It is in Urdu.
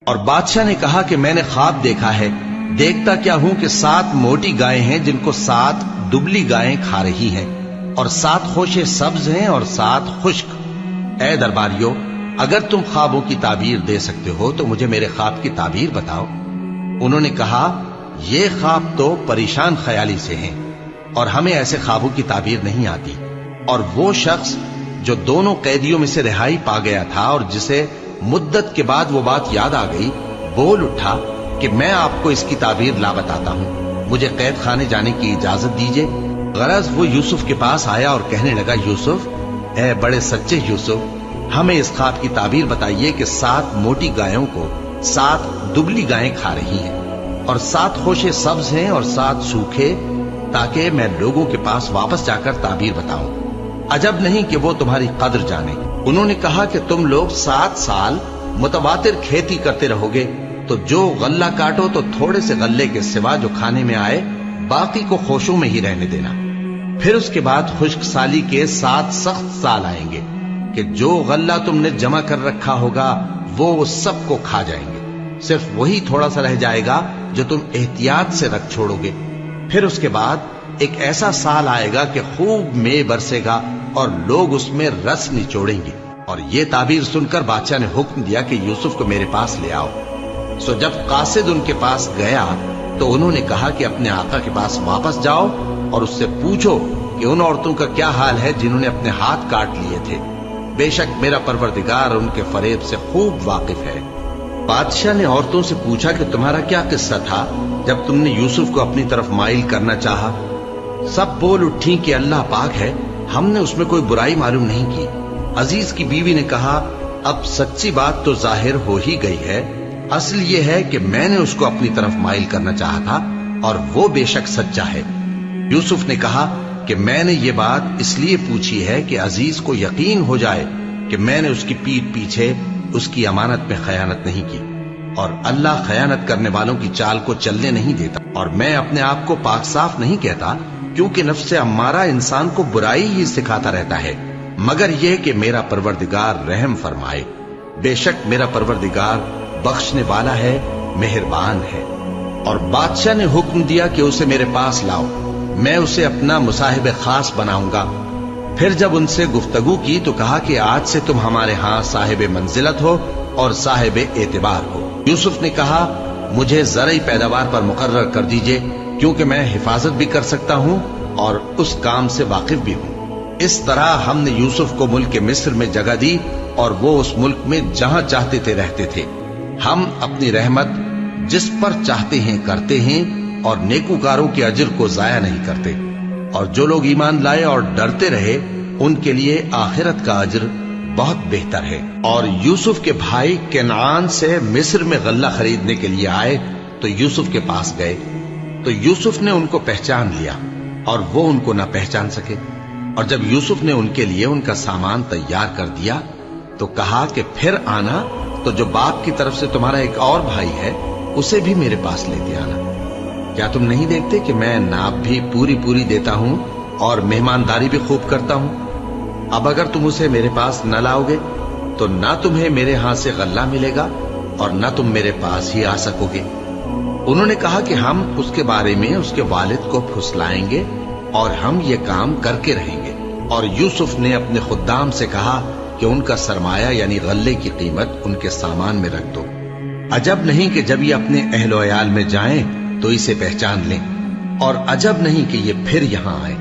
اور بادشاہ نے کہا کہ میں نے خواب دیکھا ہے، دیکھتا کیا ہوں کہ 7 موٹی گائیں ہیں جن کو 7 دبلی گائیں کھا رہی ہیں، اور 7 خوشے سبز ہیں اور 7 خشک۔ اے درباریو، اگر تم خوابوں کی تعبیر دے سکتے ہو تو مجھے میرے خواب کی تعبیر بتاؤ۔ انہوں نے کہا، یہ خواب تو پریشان خیالی سے ہیں اور ہمیں ایسے خوابوں کی تعبیر نہیں آتی۔ اور وہ شخص جو دونوں قیدیوں میں سے رہائی پا گیا تھا اور جسے مدت کے بعد وہ بات یاد آ گئی، بول اٹھا کہ میں آپ کو اس کی تعبیر لا بتاتا ہوں، مجھے قید خانے جانے کی اجازت دیجیے۔ غرض وہ یوسف کے پاس آیا اور کہنے لگا، یوسف، اے بڑے سچے یوسف، ہمیں اس خواب کی تعبیر بتائیے کہ 7 موٹی گایوں کو 7 دبلی گائیں کھا رہی ہیں، اور 7 خوشے سبز ہیں اور 7 سوکھے، تاکہ میں لوگوں کے پاس واپس جا کر تعبیر بتاؤں۔ عجب نہیں کہ وہ تمہاری قدر جانے۔ انہوں نے کہا کہ تم لوگ 7 سال متواتر کھیتی کرتے رہو گے، تو جو غلہ کاٹو تو تھوڑے سے غلے کے سوا جو کھانے میں آئے باقی کو خوشوں میں ہی رہنے دینا۔ پھر اس کے بعد خشک سالی کے 7 سخت سال آئیں گے کہ جو غلہ تم نے جمع کر رکھا ہوگا وہ سب کو کھا جائیں گے، صرف وہی تھوڑا سا رہ جائے گا جو تم احتیاط سے رکھ چھوڑو گے۔ پھر اس کے بعد ایک ایسا سال آئے گا کہ خوب مے برسے گا اور لوگ اس میں رس نچوڑیں گے۔ اور یہ تعبیر سن کر بادشاہ نے حکم دیا کہ یوسف کو میرے پاس لے آؤ۔ سو جب قاصد ان کے پاس گیا تو انہوں نے کہا کہ اپنے آقا کے پاس واپس جاؤ اور اس سے پوچھو کہ ان عورتوں کا کیا حال ہے جنہوں نے اپنے ہاتھ کاٹ لیے تھے، بے شک میرا پروردگار ان کے فریب سے خوب واقف ہے۔ بادشاہ نے عورتوں سے پوچھا کہ تمہارا کیا قصہ تھا جب تم نے یوسف کو اپنی طرف مائل کرنا چاہا؟ سب بول اٹھی کہ اللہ پاک ہے، ہم نے اس میں کوئی برائی معلوم نہیں کی۔ عزیز کی بیوی نے کہا، اب سچی بات تو ظاہر ہو ہی گئی ہے، اصل یہ ہے کہ میں نے اس کو اپنی طرف مائل کرنا چاہا تھا اور وہ بے شک سچا ہے۔ یوسف نے کہا کہ میں نے یہ بات اس لیے پوچھی ہے کہ عزیز کو یقین ہو جائے کہ میں نے اس کی پیٹھ پیچھے اس کی امانت میں خیانت نہیں کی، اور اللہ خیانت کرنے والوں کی چال کو چلنے نہیں دیتا۔ اور میں اپنے آپ کو پاک صاف نہیں کہتا، کیونکہ نفس امارہ انسان کو برائی ہی سکھاتا رہتا ہے، مگر یہ کہ میرا پروردگار رحم فرمائے، بے شک میرا پروردگار بخشنے والا ہے، مہربان ہے۔ اور بادشاہ نے حکم دیا کہ اسے میرے پاس لاؤ، میں اسے اپنا مصاحب خاص بناؤں گا۔ پھر جب ان سے گفتگو کی تو کہا کہ آج سے تم ہمارے ہاں صاحب منزلت ہو اور صاحب اعتبار ہو۔ یوسف نے کہا، مجھے زرعی پیداوار پر مقرر کر دیجئے، کیونکہ میں حفاظت بھی کر سکتا ہوں اور اس کام سے واقف بھی ہوں۔ اس طرح ہم نے یوسف کو ملک مصر میں جگہ دی اور وہ اس ملک میں جہاں چاہتے تھے رہتے تھے۔ ہم اپنی رحمت جس پر چاہتے ہیں کرتے ہیں اور نیکوکاروں کے اجر کو ضائع نہیں کرتے، اور جو لوگ ایمان لائے اور ڈرتے رہے ان کے لیے آخرت کا اجر بہت بہتر ہے۔ اور یوسف کے بھائی کنعان سے مصر میں غلہ خریدنے کے لیے آئے تو یوسف کے پاس گئے، تو یوسف نے ان کو پہچان لیا اور وہ ان کو نہ پہچان سکے۔ اور جب یوسف نے ان کے لیے ان کا سامان تیار کر دیا تو کہا کہ پھر آنا تو جو باپ کی طرف سے تمہارا ایک اور بھائی ہے اسے بھی میرے پاس لیتے آنا۔ کیا تم نہیں دیکھتے کہ میں ناپ بھی پوری دیتا ہوں اور مہمانداری بھی خوب کرتا ہوں؟ اب اگر تم اسے میرے پاس نہ لاؤ گے تو نہ تمہیں میرے ہاں سے غلہ ملے گا اور نہ تم میرے پاس ہی آ سکو گے۔ انہوں نے کہا کہ ہم اس کے بارے میں اس کے والد کو پھسلائیں گے اور ہم یہ کام کر کے رہیں گے۔ اور یوسف نے اپنے خدام سے کہا کہ ان کا سرمایہ یعنی غلے کی قیمت ان کے سامان میں رکھ دو۔ عجب نہیں کہ جب یہ اپنے اہل و عیال میں جائیں تو اسے پہچان لیں، اور عجب نہیں کہ یہ پھر یہاں آئے۔